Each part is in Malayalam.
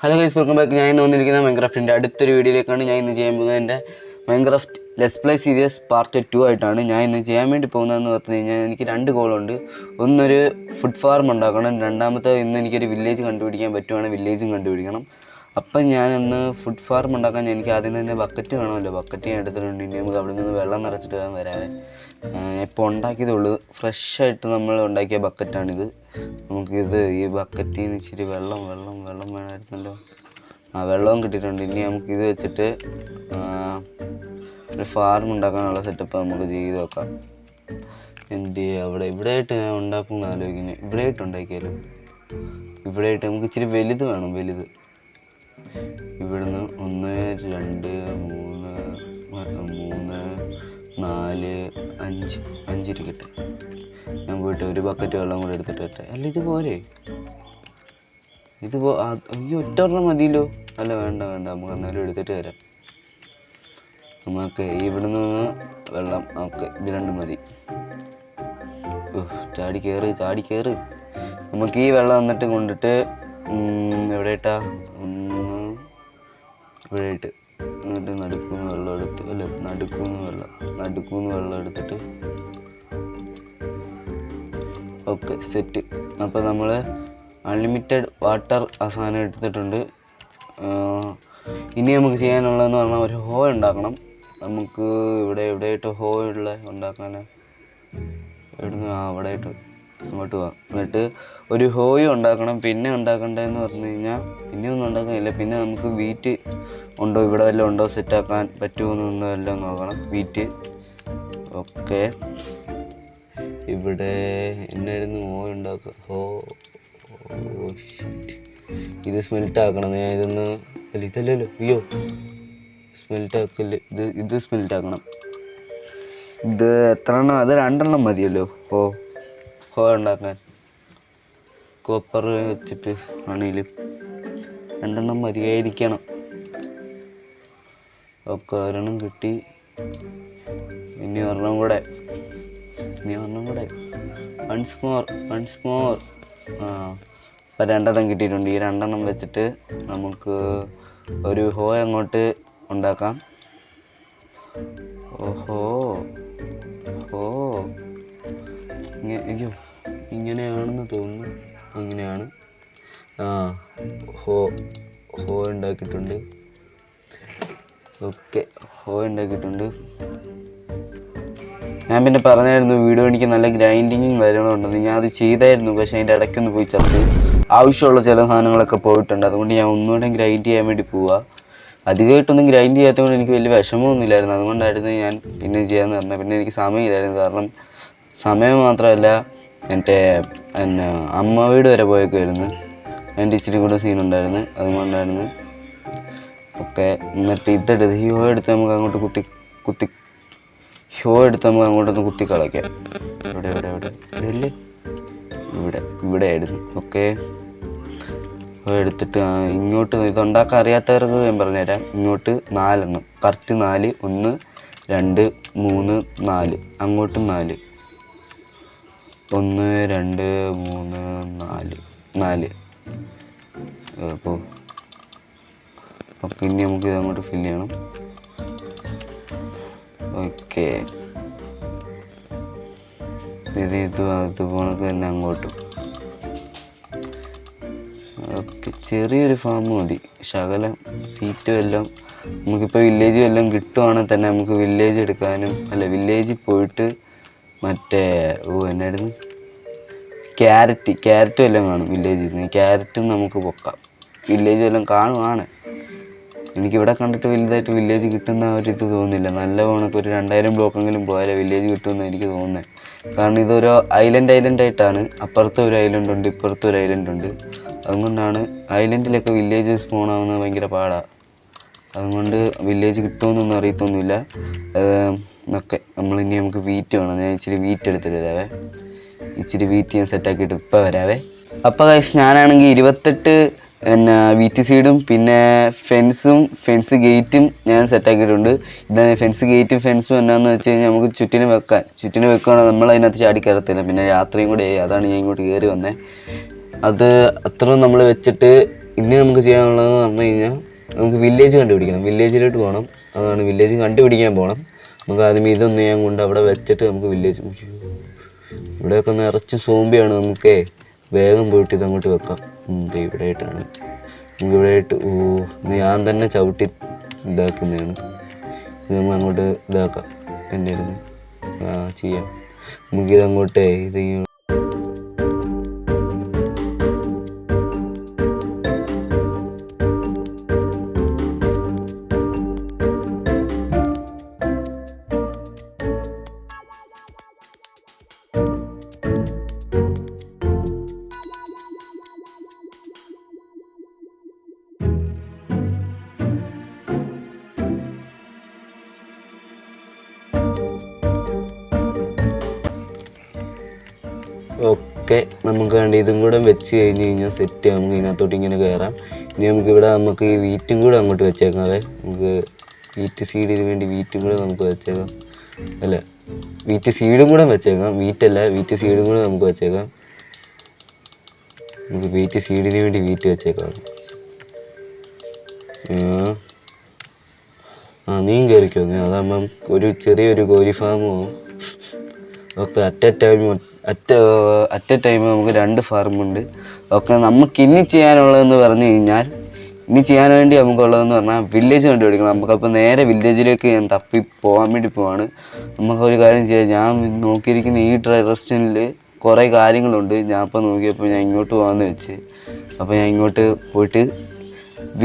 Hello guys, welcome back. ഞാൻ ഇന്ന് വന്നിരിക്കുന്ന മൈൻക്രാഫ്റ്റിൻ്റെ അടുത്തൊരു വീഡിയോയിലേക്കാണ്. ഞാൻ ഇന്ന് ചെയ്യാൻ പോകുന്നത് എൻ്റെ Minecraft let's play series part 2 ആയിട്ടാണ്. ഞാൻ ഇന്ന് ചെയ്യാൻ വേണ്ടി പോകുന്നതെന്ന് പറഞ്ഞു കഴിഞ്ഞാൽ എനിക്ക് 2 ഗോളുണ്ട്. ഒന്നൊരു ഫുഡ് ഫാർം ഉണ്ടാക്കണം, രണ്ടാമത്തെ ഇന്ന് എനിക്കൊരു വില്ലേജ് കണ്ടുപിടിക്കാൻ പറ്റുവാണെങ്കിൽ വില്ലേജും കണ്ടുപിടിക്കണം. അപ്പം ഞാനൊന്ന് ഫുഡ് ഫാർം ഉണ്ടാക്കാൻ എനിക്ക് ആദ്യം തന്നെ ബക്കറ്റ് വേണമല്ലോ. ബക്കറ്റ് ഞാൻ എടുത്തിട്ടുണ്ട്. ഇനി നമുക്ക് അവിടെ നിന്ന് വെള്ളം നിറച്ചിട്ട് വരാവേ. ഇപ്പോൾ ഉണ്ടാക്കിയതുള്ളൂ, ഫ്രഷായിട്ട് നമ്മൾ ഉണ്ടാക്കിയ ബക്കറ്റാണിത്. നമുക്കിത് ഈ ബക്കറ്റിൽ നിന്ന് ഇച്ചിരി വെള്ളം വേണമായിരുന്നല്ലോ. വെള്ളവും കിട്ടിയിട്ടുണ്ട്. ഇനി നമുക്കിത് വെച്ചിട്ട് ഒരു ഫാർം ഉണ്ടാക്കാനുള്ള സെറ്റപ്പ് നമുക്ക് ചെയ്ത് നോക്കാം. എന്ത് ചെയ്യുക, ഇവിടെയായിട്ട് ഞാൻ ഉണ്ടാക്കുമെന്ന് ആലോചിക്കുന്നത്. ഇവിടെയായിട്ട് ഉണ്ടാക്കിയാലോ? ഇവിടെയായിട്ട് നമുക്ക് ഇച്ചിരി വലുത് വേണം. വലുത് ഇവിടുന്ന് 1 2 3 4 5 ഇരിക്കട്ടെ. ഞാൻ പോയിട്ട് ഒരു ബക്കറ്റ് വെള്ളം കൂടെ എടുത്തിട്ട് വരട്ടെ. അല്ല, ഇത് പോരെ? അയ്യോ, ഒറ്റൊരെണ്ണം മതിയല്ലോ. അല്ല, വേണ്ട, നമുക്ക് അന്നേരം എടുത്തിട്ട് വരാം. നമുക്ക് ഇവിടുന്ന് വെള്ളം ഇത് 2 മതി. ചാടി കയറ്. നമുക്ക് ഈ വെള്ളം വന്നിട്ട് കൊണ്ടിട്ട് എവിടെയിട്ടാ ഇവിടെയായിട്ട് എന്നിട്ട് നടുക്കുന്ന് വെള്ളം എടുത്ത്, അല്ല, നടുക്കുന്ന് വെള്ളം എടുത്തിട്ട് ഓക്കെ, സെറ്റ്. അപ്പോൾ നമ്മൾ അൺലിമിറ്റഡ് വാട്ടർ ആ സാധനം എടുത്തിട്ടുണ്ട്. ഇനി നമുക്ക് ചെയ്യാനുള്ളതെന്ന് പറഞ്ഞാൽ ഒരു ഹോ ഉണ്ടാക്കണം. നമുക്ക് എവിടെയായിട്ട് ഹോ ഉണ്ടാക്കാൻ എവിടുന്ന് അവിടെയായിട്ട് അങ്ങോട്ട് പോവാം. എന്നിട്ട് ഒരു ഹോയും ഉണ്ടാക്കണം. പിന്നെ ഉണ്ടാക്കേണ്ടതെന്ന് പറഞ്ഞു കഴിഞ്ഞാൽ പിന്നെ ഒന്നും ഉണ്ടാക്കാനില്ല. പിന്നെ നമുക്ക് വീറ്റ് ഉണ്ടോ, ഇവിടെ വല്ലതും ഉണ്ടോ, സെറ്റാക്കാൻ പറ്റുമോ എല്ലാം നോക്കണം. Wheat okay. ഇവിടെ എന്നായിരുന്നു ഹോ ഉണ്ടാക്കുക? ഇത് സ്മെൽറ്റ് ആക്കണം. ഞാൻ ഇതൊന്ന് ഇതല്ലല്ലോ. അയ്യോ, സ്മെൽറ്റ് ആക്കല്ലേ. ഇത് സ്മെൽറ്റ് ആക്കണം. ഇത് എത്ര എണ്ണം? അത് 2 എണ്ണം മതിയല്ലോ ഹോ ഉണ്ടാക്കാൻ. കോപ്പർ വെച്ചിട്ട് ആണെങ്കിലും 2 എണ്ണം മതിയായിരിക്കണം. ഒക്കെ ഒരെണ്ണം കിട്ടി. ഇനി ഒരെണ്ണം കൂടെ. Once more. അപ്പം 2 എണ്ണം കിട്ടിയിട്ടുണ്ട്. ഈ 2 എണ്ണം വെച്ചിട്ട് നമുക്ക് ഒരു ഹോ അങ്ങോട്ട് ഉണ്ടാക്കാം. അയ്യോ, ഇങ്ങനെയാണെന്ന് തോന്നുന്നു. ഇങ്ങനെയാണ്. ഹോ ഉണ്ടാക്കിയിട്ടുണ്ട്. ഓക്കെ, ഹോ ഉണ്ടാക്കിയിട്ടുണ്ട്. ഞാൻ പിന്നെ പറഞ്ഞായിരുന്നു വീഡിയോ എനിക്ക് നല്ല ഗ്രൈൻഡിങ്ങും കാര്യങ്ങളുണ്ടെന്ന്. ഞാൻ അത് ചെയ്തായിരുന്നു, പക്ഷേ അതിൻ്റെ ഇടയ്ക്കൊന്ന് പോയി ചത്ത് ആവശ്യമുള്ള ചില സാധനങ്ങളൊക്കെ പോയിട്ടുണ്ട്. അതുകൊണ്ട് ഞാൻ ഒന്നുകൂടെ ഗ്രൈൻഡ് ചെയ്യാൻ വേണ്ടി പോവുക. അധികമായിട്ടൊന്നും ഗ്രൈൻഡ് ചെയ്യാത്തതുകൊണ്ട് എനിക്ക് വലിയ വിഷമമൊന്നുമില്ലായിരുന്നു. അതുകൊണ്ടായിരുന്നു ഞാൻ പിന്നെ ചെയ്യാമെന്ന് പറഞ്ഞത്. പിന്നെ എനിക്ക് സമയമില്ലായിരുന്നു. കാരണം സമയം മാത്രമല്ല, എൻ്റെ അമ്മ വീട് വരെ പോയേക്കുമായിരുന്നു. അതിൻ്റെ ഇച്ചിരി കൂടെ സീനുണ്ടായിരുന്നു. അതുകൊണ്ടായിരുന്നു. ഓക്കെ, എന്നിട്ട് ഈ ഹോ എടുത്ത് നമുക്ക് അങ്ങോട്ട് അങ്ങോട്ടൊന്ന് കുത്തി കളയ്ക്കാം. ഇവിടെ ആയിരുന്നു. ഓക്കെ, എടുത്തിട്ട് ഇങ്ങോട്ട് ഇതുണ്ടാക്കാൻ അറിയാത്തവർക്ക് ഞാൻ പറഞ്ഞുതരാം. ഇങ്ങോട്ട് 4 എണ്ണം, കറക്റ്റ് 4. 1 2 3 4. അങ്ങോട്ടും 4. 1 2 3 4. അപ്പോൾ ഇനി നമുക്ക് ഇത് അങ്ങോട്ട് ഫില്ല് ചെയ്യണം. ഓക്കെ, ഇതുപോലെ തന്നെ അങ്ങോട്ടും. ഓക്കെ, ചെറിയൊരു ഫാം മതി. ശകലം ഫീറ്റും എല്ലാം നമുക്കിപ്പോൾ വില്ലേജും എല്ലാം കിട്ടുവാണെങ്കിൽ തന്നെ നമുക്ക് വില്ലേജ് എടുക്കാനും, അല്ല, വില്ലേജിൽ പോയിട്ട് മറ്റേ എന്നായിരുന്നു, ക്യാരറ്റും എല്ലാം കാണും വില്ലേജിൽ നിന്ന്. ക്യാരറ്റും നമുക്ക് പൊക്കാം. വില്ലേജും എല്ലാം കാണുവാണ്. എനിക്കിവിടെ കണ്ടിട്ട് വലുതായിട്ട് വില്ലേജ് കിട്ടുന്ന ഒരിത് തോന്നുന്നില്ല. നല്ല കണക്ക് ഒരു 2000 ബ്ലോക്കെങ്കിലും പോയാലേ വില്ലേജ് കിട്ടുമെന്ന് എനിക്ക് തോന്നുന്നത്. കാരണം ഇതൊരു ഐലൻഡായിട്ടാണ്. അപ്പുറത്തും ഒരു ഐലൻഡ് ഉണ്ട്, ഇപ്പുറത്തും ഒരു ഐലൻഡ് ഉണ്ട്. അതുകൊണ്ടാണ് ഐലൻഡിലൊക്കെ വില്ലേജ് സ്പോൺ ആവുന്നത് ഭയങ്കര പാടാണ്. അതുകൊണ്ട് വില്ലേജ് കിട്ടുമെന്നൊന്നും അറിയത്തൊന്നുമില്ല. ഓക്കെ, നമുക്ക് വീറ്റ് വേണം. ഞാൻ ഇച്ചിരി വീറ്റ് എടുത്തിട്ട് വരാവേ. ഇച്ചിരി വീറ്റ് ഞാൻ സെറ്റാക്കിയിട്ട് ഇപ്പം വരാവേ. അപ്പോൾ ഞാനാണെങ്കിൽ 28 വീറ്റ് സീഡും പിന്നെ ഫെൻസ് ഗേറ്റും ഞാൻ സെറ്റാക്കിയിട്ടുണ്ട്. ഇതാണ് ഫെൻസും എന്നാന്ന് വെച്ച് കഴിഞ്ഞാൽ നമുക്ക് ചുറ്റിന് വെക്കുകയാണെങ്കിൽ നമ്മൾ അതിനകത്ത് ചാടി കയറത്തില്ല. പിന്നെ രാത്രിയും കൂടെ അതാണ് ഞാൻ ഇങ്ങോട്ട് കയറി വന്നത്. അത് അത്രയും നമ്മൾ വെച്ചിട്ട് ഇനി നമുക്ക് ചെയ്യാനുള്ളതെന്ന് പറഞ്ഞു കഴിഞ്ഞാൽ നമുക്ക് വില്ലേജ് കണ്ടുപിടിക്കണം. വില്ലേജിലോട്ട് പോകണം. അതാണ് വില്ലേജ് കണ്ടുപിടിക്കാൻ പോകണം. നമുക്ക് ആദ്യം ഇതൊന്ന് ഞാൻ കൊണ്ട് അവിടെ വെച്ചിട്ട് നമുക്ക് വില്ലേജ്. ഇവിടെയൊക്കെ നിറച്ച് സോംബിയാണ്. നമുക്ക് വേഗം പോയിട്ട് ഇതങ്ങോട്ട് വെക്കാം. ഇവിടെ ആയിട്ടാണ് നമുക്ക് ഇവിടെ ആയിട്ട്. ഞാൻ തന്നെ ചവിട്ടി ഇതാക്കുന്നതാണ്. ഇത് നമ്മൾ അങ്ങോട്ട് ഇതാക്കാം. എൻ്റെ ഇരുന്ന് ചെയ്യാം. നമുക്കിതങ്ങോട്ടേ ഇത് ഓക്കെ. നമുക്ക് വേണ്ട ഇതും കൂടെ വെച്ച് കഴിഞ്ഞ് കഴിഞ്ഞാൽ സെറ്റ്. നമുക്ക് ഇതിനകത്തോട്ട് ഇങ്ങനെ കയറാം. ഇനി നമുക്കിവിടെ നമുക്ക് ഈ വീറ്റും കൂടെ അങ്ങോട്ട് വെച്ചേക്കാവേ. നമുക്ക് വീറ്റ് സീഡിന് വേണ്ടി വീറ്റും കൂടെ നമുക്ക് വെച്ചേക്കാം. അല്ല, വീറ്റ് സീഡും കൂടെ വെച്ചേക്കാം. വീറ്റല്ല, വീറ്റ് സീഡും കൂടെ നമുക്ക് വെച്ചേക്കാം. നമുക്ക് വീറ്റ് സീഡിന് വേണ്ടി വീറ്റ് വെച്ചേക്കാം. നീയും കയറിക്കോ. അതാകുമ്പം ഒരു ചെറിയൊരു കോഴി ഫാമോ ഒക്കെ അറ്റ് എ ടൈം നമുക്ക് 2 ഫാർമുണ്ട്. ഒക്കെ നമുക്ക് ഇനി ചെയ്യാനുള്ളതെന്ന് പറഞ്ഞു കഴിഞ്ഞാൽ, ഇനി ചെയ്യാൻ വേണ്ടി നമുക്കുള്ളതെന്ന് പറഞ്ഞാൽ വില്ലേജ് കണ്ടുപിടിക്കണം. നമുക്കപ്പോൾ നേരെ വില്ലേജിലേക്ക് ഞാൻ തപ്പി പോകാൻ വേണ്ടി പോവാണ്. നമുക്കൊരു കാര്യം ചെയ്യാം. ഞാൻ നോക്കിയിരിക്കുന്ന ഈ റെസ്റ്റോറൻറ്റിൽ കുറേ കാര്യങ്ങളുണ്ട്. ഞാൻ ഇപ്പോൾ നോക്കിയപ്പോൾ ഞാൻ ഇങ്ങോട്ട് പോകാമെന്ന് വെച്ച്. അപ്പോൾ ഞാൻ ഇങ്ങോട്ട് പോയിട്ട്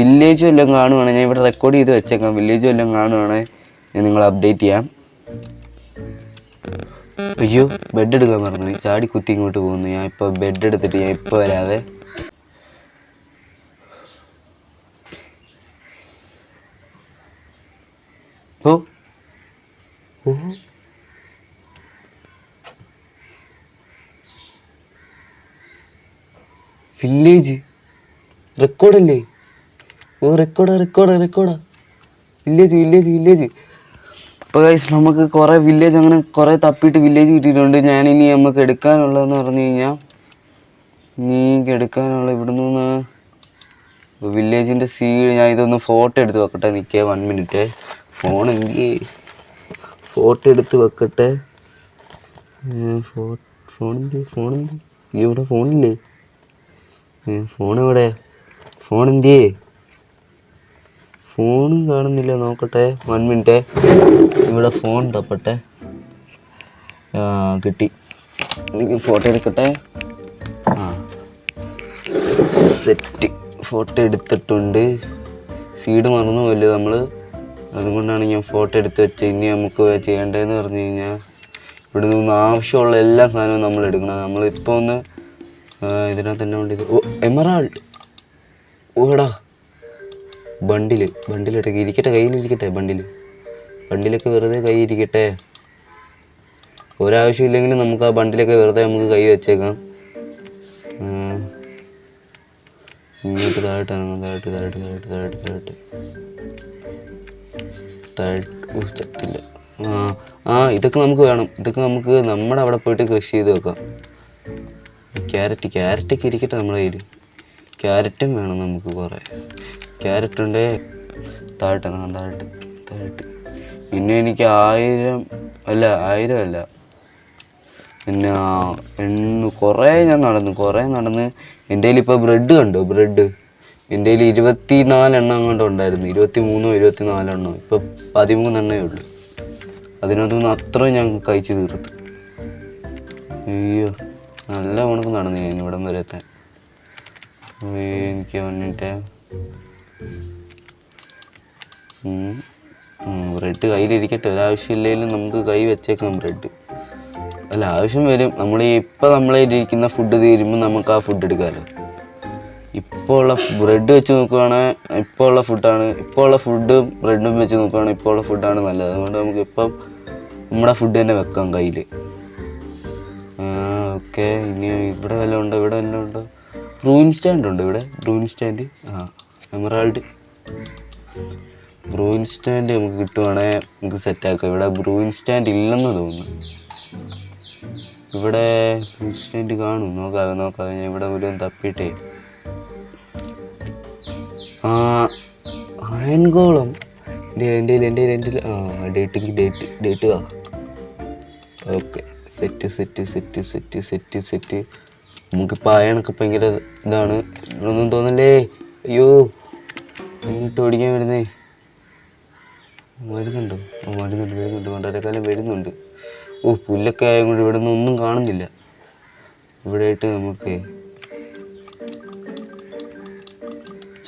വില്ലേജും എല്ലാം കാണുവാണെങ്കിൽ ഞാൻ ഇവിടെ റെക്കോർഡ് ചെയ്ത് വെച്ചേക്കാം. വില്ലേജും എല്ലാം കാണുവാണെങ്കിൽ ഞാൻ നിങ്ങളെ അപ്ഡേറ്റ് ചെയ്യാം. അയ്യോ, ബെഡ് എടുക്കാൻ മറന്നു. ചാടി കുത്തി ഇങ്ങോട്ട് പോകുന്നു. ഞാൻ ഇപ്പോൾ ബെഡ് എടുത്തിട്ട് ഞാൻ ഇപ്പോൾ വരാവേ. വില്ലേജ് റെക്കോർഡല്ലേ? റെക്കോർഡാ. വില്ലേജ്. അപ്പോൾ ഗൈസ്, നമുക്ക് കുറേ വില്ലേജ് അങ്ങനെ കുറേ തപ്പിയിട്ട് വില്ലേജ് കിട്ടിയിട്ടുണ്ട്. ഞാനിനി നമുക്ക് എടുക്കാനുള്ളതെന്ന് പറഞ്ഞു കഴിഞ്ഞാൽ, എടുക്കാനുള്ള ഇവിടെ നിന്ന് വില്ലേജിൻ്റെ സീഡ്. ഞാൻ ഇതൊന്ന് ഫോട്ടോ എടുത്ത് വെക്കട്ടെ. നിൽക്കുക 1 മിനിറ്റ്. ഫോട്ടോ എടുത്ത് വെക്കട്ടെ. ഫോണെന്തി ഇവിടെ ഫോണില്ലേ? ഫോണെന്തിയേ? ഫോണും കാണുന്നില്ല. നോക്കട്ടെ, 1 മിനിറ്റ്. ഇവിടെ ഫോൺ തപ്പട്ടെ. കിട്ടി. എനിക്ക് ഫോട്ടോ എടുക്കട്ടെ. സെറ്റ്. ഫോട്ടോ എടുത്തിട്ടുണ്ട്. സീഡ് മറന്നു പോയില്ലേ നമ്മൾ? അതുകൊണ്ടാണ് ഞാൻ ഫോട്ടോ എടുത്ത് വെച്ചത്. ഇനി നമുക്ക് ചെയ്യേണ്ടതെന്ന് പറഞ്ഞു കഴിഞ്ഞാൽ, ഇവിടെ നിന്ന് ആവശ്യമുള്ള എല്ലാ സാധനവും നമ്മൾ എടുക്കണം. നമ്മളിപ്പോൾ ഒന്ന് ഇതിനകത്ത് തന്നെ കൊണ്ട് എമറാൾഡ്. ഓടാ, ബണ്ടിലിട്ടൊക്കെ ഇരിക്കട്ടെ. കയ്യിലിരിക്കട്ടെ ബണ്ടിലൊക്കെ വെറുതെ കയ്യിരിക്കട്ടെ. ഒരാവശ്യമില്ലെങ്കിലും നമുക്ക് ആ ബണ്ടിലൊക്കെ വെറുതെ നമുക്ക് കൈ വെച്ചേക്കാം. ഇങ്ങോട്ട് ചത്തില്ല. ഇതൊക്കെ നമുക്ക് വേണം. ഇതൊക്കെ നമുക്ക് നമ്മുടെ അവിടെ പോയിട്ട് കൃഷി ചെയ്ത് വെക്കാം. ക്യാരറ്റൊക്കെ ഇരിക്കട്ടെ നമ്മുടെ കയ്യിൽ. ക്യാരറ്റും വേണം നമുക്ക്. കുറേ ക്യാരറ്റുണ്ട്. താഴട്ട്. പിന്നെ എനിക്ക് 1000 അല്ല, പിന്നെ കുറേ ഞാൻ നടന്ന് എൻ്റെ കയ്യിൽ ഇപ്പോൾ ബ്രെഡ് കണ്ടോ? എൻ്റെ കയ്യിൽ 24 എണ്ണം അങ്ങോട്ട് ഉണ്ടായിരുന്നു. 23 or 24 എണ്ണം. ഇപ്പോൾ 13 എണ്ണേ ഉള്ളൂ. അതിനകത്തുനിന്ന് അത്രയും ഞാൻ കഴിച്ച് തീർത്തു. അയ്യോ, നല്ല ഉണക്ക് നടന്നു ഞാൻ ഇവിടം വരെ എത്താൻ. എനിക്ക് വന്നിട്ട് ബ്രെഡ് കയ്യിലിരിക്കട്ടെ. ഒരാവശ്യമില്ലെങ്കിലും നമുക്ക് കൈ വെച്ചേക്കാം. ബ്രെഡ് അല്ല, ആവശ്യം വരും. നമ്മളിരിക്കുന്ന ഫുഡ് തീരുമ്പോൾ നമുക്ക് ആ ഫുഡ് എടുക്കാമല്ലോ. ഇപ്പോൾ ഉള്ള ബ്രെഡ് വെച്ച് നോക്കുകയാണെങ്കിൽ ഇപ്പോൾ ഉള്ള ഫുഡും ബ്രെഡും വെച്ച് നോക്കുകയാണെങ്കിൽ ഇപ്പോൾ ഉള്ള ഫുഡാണ് നല്ലത്. അതുകൊണ്ട് നമുക്ക് ഇപ്പം നമ്മുടെ ഫുഡ് തന്നെ വെക്കാം കയ്യിൽ. ഓക്കെ. ഇനി ഇവിടെ വല്ലതും ഉണ്ടോ? ബ്രൂയിൻ സ്റ്റാൻഡ് ഉണ്ട് ഇവിടെ. എമറാൾഡ് ബ്രൂയിൻ സ്റ്റാൻഡ് നമുക്ക് കിട്ടുവാണെങ്കിൽ നമുക്ക് സെറ്റാക്കാം. ഇവിടെ ബ്രൂയിൻ സ്റ്റാൻഡ് ഇല്ലെന്ന് തോന്നുന്നു. ഇവിടെ ബ്രൂയിൻ സ്റ്റാൻഡ് കാണും. നോക്കാതെ ഞാൻ ഇവിടെ മുഴുവൻ തപ്പിയിട്ടേ. അയൻകോളം എൻ്റെ ആ ഡേറ്റ് ആ ഓക്കെ. സെറ്റ്. നമുക്കിപ്പോൾ അയണൊക്കെ ഭയങ്കര ഇതാണ്. ഒന്നും തോന്നല്ലേ? അയ്യോ എന്നിട്ട് ഓടിക്കാൻ വരുന്നേ. വരുന്നുണ്ടോ? വരുന്നുണ്ട്. വളരെക്കാലം വരുന്നുണ്ട്. പുല്ലൊക്കെ ആയതുകൊണ്ട് ഇവിടെ നിന്ന് ഒന്നും കാണുന്നില്ല. ഇവിടെ ആയിട്ട് നമുക്ക്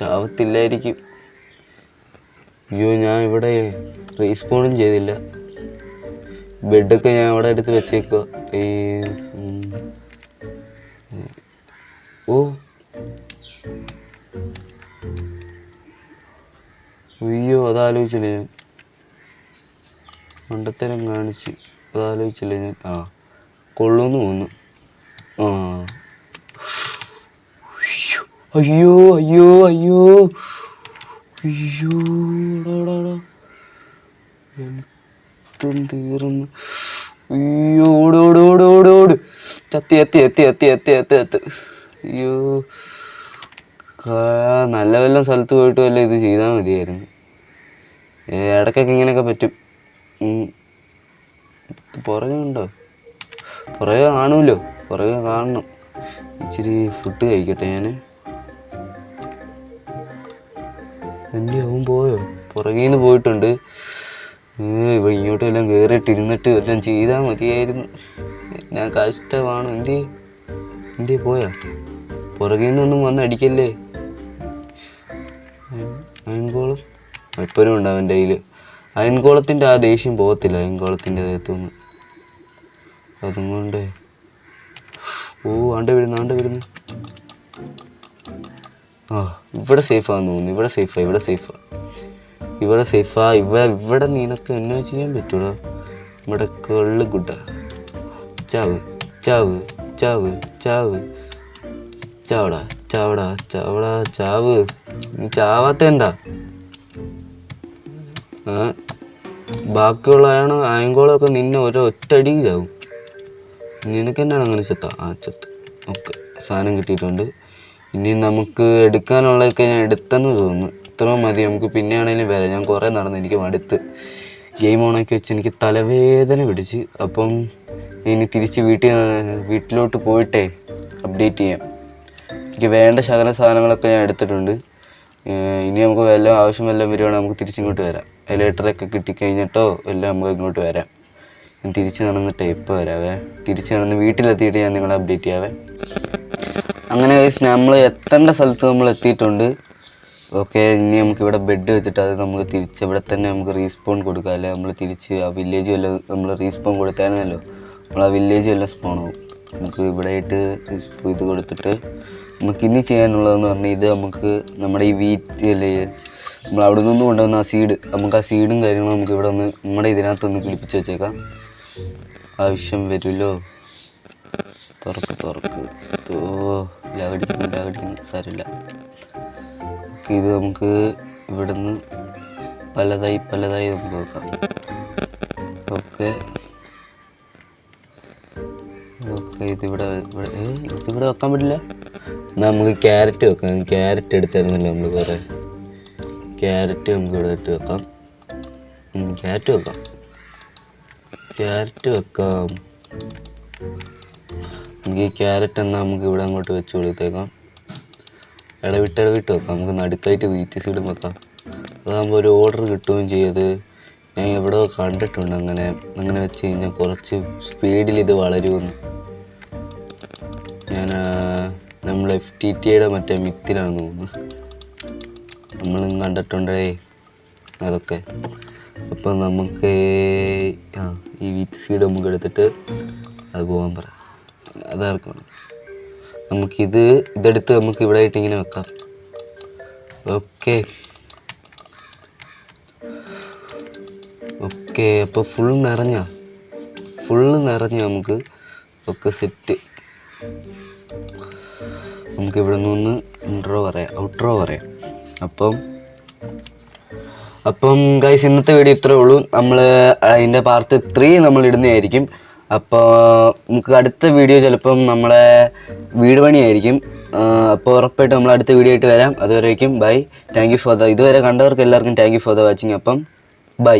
ചാവത്തില്ലായിരിക്കും. അയ്യോ ഞാൻ ഇവിടെ റീസ്പോണും ചെയ്തില്ല. ബെഡൊക്കെ ഞാൻ അവിടെ എടുത്ത് വെച്ചേക്കുക. അയ്യോ അതാലോചിച്ചില്ല ഞാൻ. മണ്ടത്തരം കാണിച്ച് അതാലോചിച്ചില്ല ഞാൻ. കൊള്ളുമെന്ന് തോന്നുന്നു. അയ്യോ എന്തും തീർന്നു. അയ്യോ ഓട് ചത്തി. അയ്യോ നല്ല വല്ല സ്ഥലത്ത് പോയിട്ട് വല്ല ഇത് ചെയ്താൽ മതിയായിരുന്നു. ഇടയ്ക്കൊക്കെ ഇങ്ങനെയൊക്കെ പറ്റും. പുറകെ ഉണ്ടോ? പുറകെ കാണുമല്ലോ. പുറകെ കാണണം. ഇച്ചിരി ഫുഡ് കഴിക്കട്ടെ ഞാൻ. എൻ്റെ അവൻ പോയോ? പുറകെ നിന്ന് പോയിട്ടുണ്ട്. ഇങ്ങോട്ടും എല്ലാം കയറിയിട്ടിരുന്നിട്ട് എല്ലാം ചെയ്താൽ മതിയായിരുന്നു. ഞാൻ കഷ്ടമാണ്. എൻ്റെ പോയാ? പുറകെ നിന്നൊന്നും വന്ന് അടിക്കല്ലേ. അയൻകോളം എപ്പോഴും ഉണ്ടാവും എൻ്റെ കയ്യിൽ. അയൻകോളത്തിൻ്റെ ആ ദേഷ്യം പോകത്തില്ല അയൻകോളത്തിൻ്റെ ദേഹത്തുനിന്ന്. അതുകൊണ്ട് ആണ്ട് വരുന്നു. ഇവിടെ സേഫാന്ന് തോന്നുന്നു. ഇവിടെ സേഫാ. ഇവിടെ നിനക്ക് എന്നാ ചെയ്യാൻ പറ്റൂടാ? ഇവിടെ കള്ള് കുട്ടാ. ചാവ് ചാവടാ. നീ ചാവാത്ത എന്താ? ബാക്കിയുള്ള അയൻകോളമൊക്കെ നിന്നെ ഒറ്റടി ചാവും. നിനക്ക് എന്നാണ് അങ്ങനെ ചത്ത്? ഓക്കെ, സാധനം കിട്ടിയിട്ടുണ്ട്. ഇനി നമുക്ക് എടുക്കാനുള്ളതൊക്കെ ഞാൻ എടുത്തെന്ന് തോന്നുന്നു. ഇത്രയും മതി. നമുക്ക് പിന്നെ ആണെങ്കിലും വരാം. ഞാൻ കുറേ നടന്നു. എനിക്ക് മടുത്ത്. ഗെയിം ഓണാക്കി വെച്ച് എനിക്ക് തലവേദന പിടിച്ച്. അപ്പം ഇനി തിരിച്ച് വീട്ടിലോട്ട് പോയിട്ടേ അപ്ഡേറ്റ് ചെയ്യാം. എനിക്ക് വേണ്ട ശകല സാധനങ്ങളൊക്കെ ഞാൻ എടുത്തിട്ടുണ്ട്. ഇനി നമുക്ക് ആവശ്യം വല്ലതും വരുവാണെങ്കിൽ നമുക്ക് തിരിച്ചിങ്ങോട്ട് വരാം. ലെറ്ററൊക്കെ കിട്ടിക്കഴിഞ്ഞിട്ടോ എല്ലാം നമുക്ക് ഇങ്ങോട്ട് വരാം. ഞാൻ തിരിച്ച് നടന്നിട്ടേ ഇപ്പോൾ വരാവേ. തിരിച്ച് നടന്ന് വീട്ടിലെത്തിയിട്ട് ഞാൻ നിങ്ങളെ അപ്ഡേറ്റ് ചെയ്യാവേ. അങ്ങനെ നമ്മൾ എത്തേണ്ട സ്ഥലത്ത് നമ്മൾ എത്തിയിട്ടുണ്ട്. ഓക്കെ, ഇനി നമുക്കിവിടെ ബെഡ് വെച്ചിട്ട് അത് നമുക്ക് തിരിച്ച് ഇവിടെ തന്നെ നമുക്ക് റീസ്പോൺ കൊടുക്കാം. അല്ലെ നമ്മൾ തിരിച്ച് ആ വില്ലേജ് വല്ലതും നമ്മൾ റീസ്പോൺ കൊടുത്തായിരുന്നല്ലോ, നമ്മൾ ആ വില്ലേജ് വല്ലതും സ്പോൺ ആവും. നമുക്ക് ഇവിടെ ആയിട്ട് ഇത് കൊടുത്തിട്ട് നമുക്ക് ഇനി ചെയ്യാനുള്ളതെന്ന് പറഞ്ഞാൽ ഇത് നമുക്ക് നമ്മുടെ ഈ വീട്ടിലെ നമ്മൾ അവിടെ നിന്ന് കൊണ്ടുവന്ന ആ സീഡ്, നമുക്ക് ആ സീഡും കാര്യങ്ങളും നമുക്ക് ഇവിടെ ഒന്ന് നമ്മുടെ ഇതിനകത്തൊന്ന് കിളിപ്പിച്ച് വെച്ചേക്കാം. ആവശ്യം വരുമല്ലോ. തുറക്ക്. ലാഗടിക്കുന്നു സാരമില്ല. ഇത് നമുക്ക് ഇവിടെ നിന്ന് പലതായി നമുക്ക് വെക്കാം. ഓക്കെ, ഇതിവിടെ വെക്കാൻ പറ്റില്ല. എന്നാൽ നമുക്ക് ക്യാരറ്റ് വെക്കാം. ക്യാരറ്റ് എടുത്തായിരുന്നല്ലോ നമ്മൾ കുറേ. ക്യാരറ്റ് നമുക്ക് ഇവിടെ ഇട്ട് വെക്കാം. ക്യാരറ്റ് വെക്കാം. നമുക്ക് ഈ ക്യാരറ്റ് എന്നാൽ നമുക്ക് ഇവിടെ അങ്ങോട്ട് വെച്ച് കൊടുത്തേക്കാം. ഇടവിട്ട് വെക്കാം. നമുക്ക് നടുക്കായിട്ട് വീറ്റ് സീഡും വെക്കാം. അതാകുമ്പോൾ ഒരു ഓർഡർ കിട്ടുകയും ചെയ്യത്. ഞാൻ എവിടെ കണ്ടിട്ടുണ്ട് അങ്ങനെ വെച്ച് കഴിഞ്ഞാൽ കുറച്ച് സ്പീഡിൽ ഇത് വളരുമെന്ന്. നമ്മൾ FTTയുടെ മറ്റേ മിത്തിലാണെന്ന് തോന്നുന്നു, നമ്മളും കണ്ടിട്ടുണ്ടേ അതൊക്കെ. അപ്പം നമുക്ക് ഈ വീറ്റ് സീഡ് നമുക്ക് എടുത്തിട്ട് അത് പോകാൻ പറയാം. അതാർക്കാണ് ഇതെടുത്ത് നമുക്ക് ഇവിടെ ആയിട്ട് ഇങ്ങനെ വെക്കാം. ഓക്കെ, അപ്പോൾ ഫുള്ള് നിറഞ്ഞ നമുക്ക് ഒക്കെ സെറ്റ്. നമുക്ക് ഇവിടെ നിന്ന് ഔട്ട്രോ പറയാം. അപ്പം ഗൈസ്, ഇന്നത്തെ വീഡിയോ ഇത്രേ ഉള്ളൂ. നമ്മൾ അതിൻ്റെ പാർട്ട് 3 നമ്മൾ ഇടുന്നതായിരിക്കും. അപ്പോൾ നമുക്ക് അടുത്ത വീഡിയോ ചിലപ്പം നമ്മളെ വീട് പണിയായിരിക്കും. അപ്പോൾ ഉറപ്പായിട്ടും നമ്മൾ അടുത്ത വീഡിയോ ആയിട്ട് വരാം. അതുവരേക്കും bye. Thank you for the ഇതുവരെ കണ്ടവർക്ക് എല്ലാവർക്കും thank you for the watching. അപ്പം ബൈ.